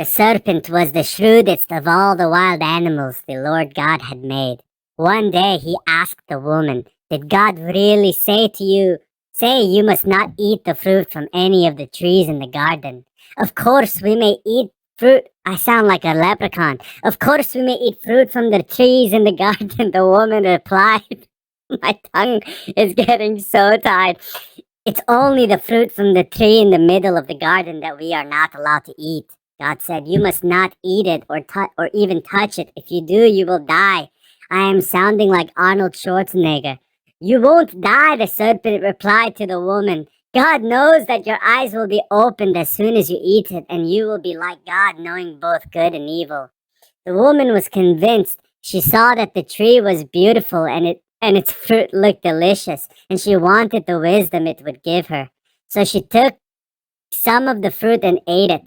The serpent was the shrewdest of all the wild animals the Lord God had made. One day he asked the woman, "Did God really say you must not eat the fruit from any of the trees in the garden?" "Of course we may eat fruit." I sound like a leprechaun. "Of course we may eat fruit from the trees in the garden," the woman replied. My tongue is getting so tired. "It's only the fruit from the tree in the middle of the garden that we are not allowed to eat." God said, "You must not eat it or even touch it. If you do, you will die." I am sounding like Arnold Schwarzenegger. "You won't die," the serpent replied to the woman. "God knows that your eyes will be opened as soon as you eat it, and you will be like God, knowing both good and evil." The woman was convinced. She saw that the tree was beautiful and its fruit looked delicious, and she wanted the wisdom it would give her. So she took some of the fruit and ate it.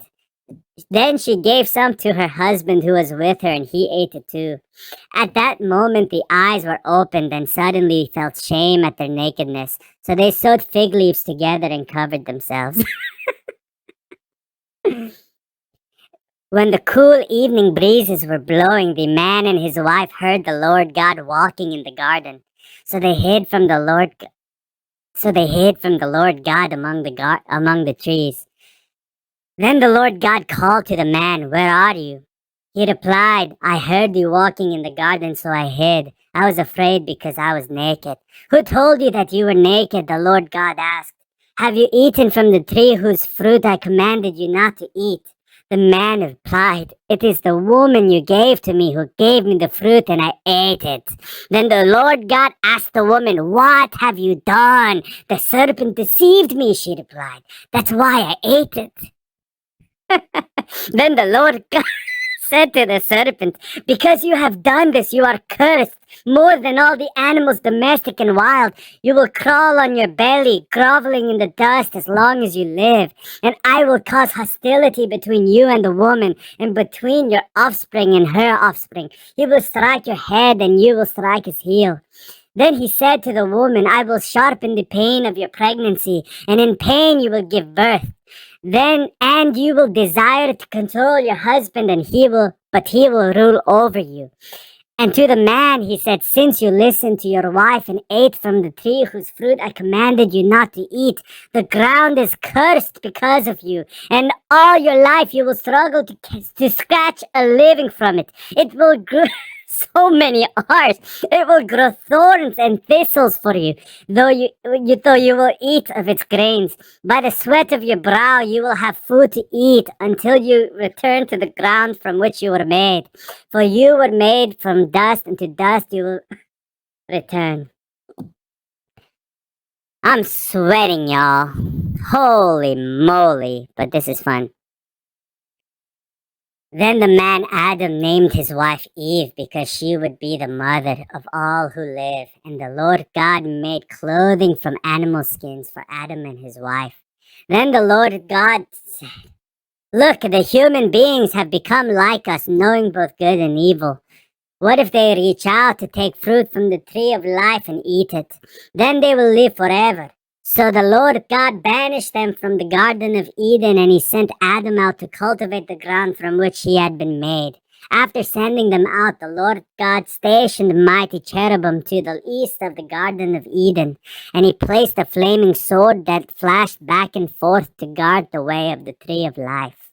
Then she gave some to her husband who was with her, and he ate it too. At that moment, the eyes were opened and suddenly felt shame at their nakedness. So they sewed fig leaves together and covered themselves. When the cool evening breezes were blowing, the man and his wife heard the Lord God walking in the garden. So they hid from the Lord. So they hid from the Lord God among the trees. Then the Lord God called to the man, "Where are you?" He replied, "I heard you walking in the garden, so I hid. I was afraid because I was naked." "Who told you that you were naked?" the Lord God asked. "Have you eaten from the tree whose fruit I commanded you not to eat?" The man replied, "It is the woman you gave to me who gave me the fruit, and I ate it." Then the Lord God asked the woman, "What have you done?" "The serpent deceived me," she replied. "That's why I ate it." Then the Lord God said to the serpent, "Because you have done this, you are cursed more than all the animals, domestic and wild. You will crawl on your belly, groveling in the dust as long as you live. And I will cause hostility between you and the woman, and between your offspring and her offspring. He will strike your head, and you will strike his heel." Then he said to the woman, "I will sharpen the pain of your pregnancy, and in pain you will give birth. And you will desire to control your husband, and he will rule over you." And to the man he said, "Since you listened to your wife and ate from the tree whose fruit I commanded you not to eat, the ground is cursed because of you, and all your life you will struggle to scratch a living from it. It will grow so many hours. It will grow thorns and thistles for you, though you will eat of its grains. By the sweat of your brow you will have food to eat until you return to the ground from which you were made. For you were made from dust, and to dust you will return." I'm sweating, y'all. Holy moly, but this is fun. Then the man Adam named his wife Eve because she would be the mother of all who live. And the Lord God made clothing from animal skins for Adam and his wife. Then the Lord God said, "Look, the human beings have become like us, knowing both good and evil. What if they reach out to take fruit from the tree of life and eat it? Then they will live forever." So the Lord God banished them from the Garden of Eden, and he sent Adam out to cultivate the ground from which he had been made. After sending them out, the Lord God stationed mighty cherubim to the east of the Garden of Eden, and he placed a flaming sword that flashed back and forth to guard the way of the tree of life.